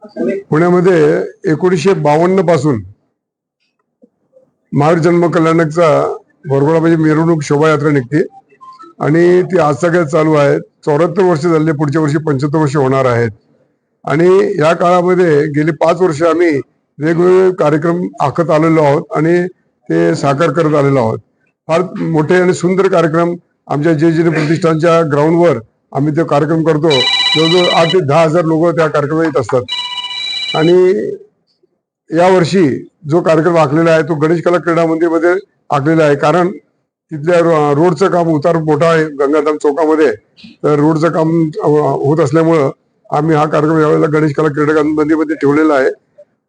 पुण्यामध्ये 1952 पासून महावीर जन्म कल्याणकचा वरघोडा मिरवणूक शोभायात्रा निघते आणि ती आज सगळ्यात चालू आहे. 74 वर्ष झाले, पुढच्या वर्षी 75 वर्ष होणार आहेत. आणि या काळामध्ये गेली 5 वर्ष आम्ही वेगवेगळे कार्यक्रम आखत आलेलो आहोत आणि ते साकार करत आलेलो आहोत. फार मोठे आणि सुंदर कार्यक्रम आमच्या जे प्रतिष्ठानच्या ग्राउंडवर आम्ही ते कार्यक्रम करतो. जवळजवळ 8 ते 10,000 लोक त्या कार्यक्रमात येत असतात. आणि यावर्षी जो कार्यक्रम आखलेला आहे तो गणेश कला क्रीडा मंदिरमध्ये आखलेला आहे. कारण तिथल्या रोडचं काम उतार मोठा आहे गंगाधाम चौकामध्ये, तर रोडचं काम होत असल्यामुळं आम्ही हा कार्यक्रम यावेळेला गणेश कला क्रीडा मंदिरमध्ये ठेवलेला आहे.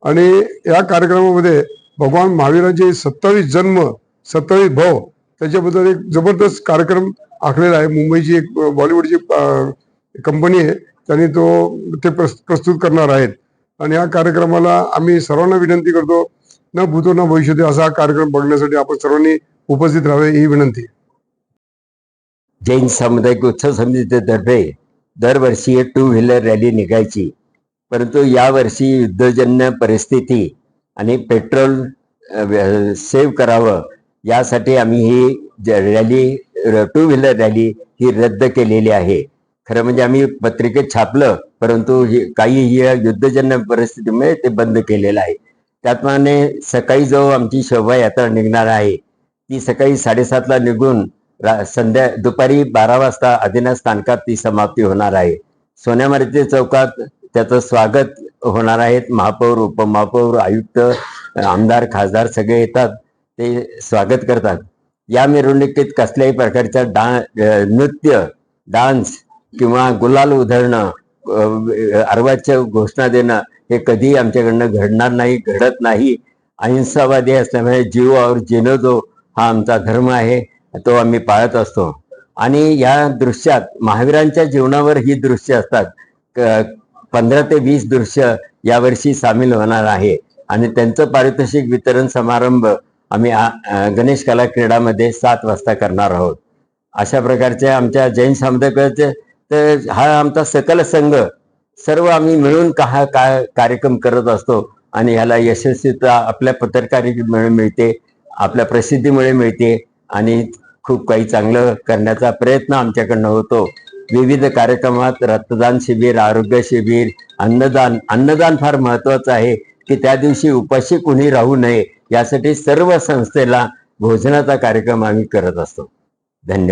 आणि या कार्यक्रमामध्ये भगवान महावीरांचे 27 जन्म 27 भाव त्याच्याबद्दल एक जबरदस्त कार्यक्रम आखलेला आहे. मुंबईची एक बॉलिवूडची कंपनी आहे, त्यांनी ते प्रस्तुत करणार आहेत. आणि या कार्यक्रमाला आम्ही सर्वांना विनंती करतो, न भूतो न भविष्यती असा हा कार्यक्रम बघण्यासाठी आपण सर्वांनी उपस्थित राहावे ही विनंती. जैन सामुदायिक उत्सव समितीतर्फे दरवर्षी 2 व्हीलर रॅली निघायची, परंतु यावर्षी युद्धजन्य परिस्थिती आणि पेट्रोल सेव्ह करावं यासाठी आम्ही ही रॅली 2 व्हीलर रॅली ही रद्द केलेली आहे. खरं म्हणजे आम्ही पत्रिकेत छापलं, परंतु काही युद्धजन्य परिस्थितीमुळे ते बंद केलेलं आहे. त्याप्रमाणे सकाळी जो आमची शोभायात्रा निघणार आहे ती सकाळी 7:30ला निघून दुपारी 12 वाजता आदिनाथ स्थानकात ती समाप्ती होणार आहे. सोन्यामार्गी चौकात त्याचं स्वागत होणार आहे. महापौर, उपमहापौर, आयुक्त, आमदार, खासदार सगळे येतात, ते स्वागत करतात. या मिरवणुकीत कसल्याही प्रकारचा नृत्य, डान्स किंवा गुलाल उधळणं, अर्वाच्य घोषणा देणं हे कधीही आमच्याकडनं घडणार नाही, घडत नाही. अहिंसावादी असल्यामुळे जीव और जीनो दो हा आमचा धर्म आहे, तो आम्ही पाळत असतो. आणि या दृश्यात महावीरांच्या जीवनावर ही दृश्य असतात. 15 ते 20 दृश्य यावर्षी सामील होणार आहे. आणि त्यांचं पारितोषिक वितरण समारंभ आम्ही गणेश कला क्रीडामध्ये 7 वाजता करणार आहोत. अशा प्रकारच्या आमच्या जैन सामुदायिकाचे तर हा आमचा सकल संघ सर्व आम्ही मिळून हा कार्यक्रम करत असतो. आणि ह्याला यशस्वीता आपल्या पत्रकारितेमुळे मिळते, आपल्या प्रसिद्धीमुळे मिळते आणि खूप काही चांगलं करण्याचा प्रयत्न आमच्याकडनं होतो. विविध कार्यक्रमात रक्तदान शिबिर, आरोग्य शिबिर, अन्नदान फार महत्वाचं आहे की त्या दिवशी उपाशी कुणी राहू नये, यासाठी सर्व संस्थेला भोजनाचा कार्यक्रम आम्ही करत असतो. धन्यवाद.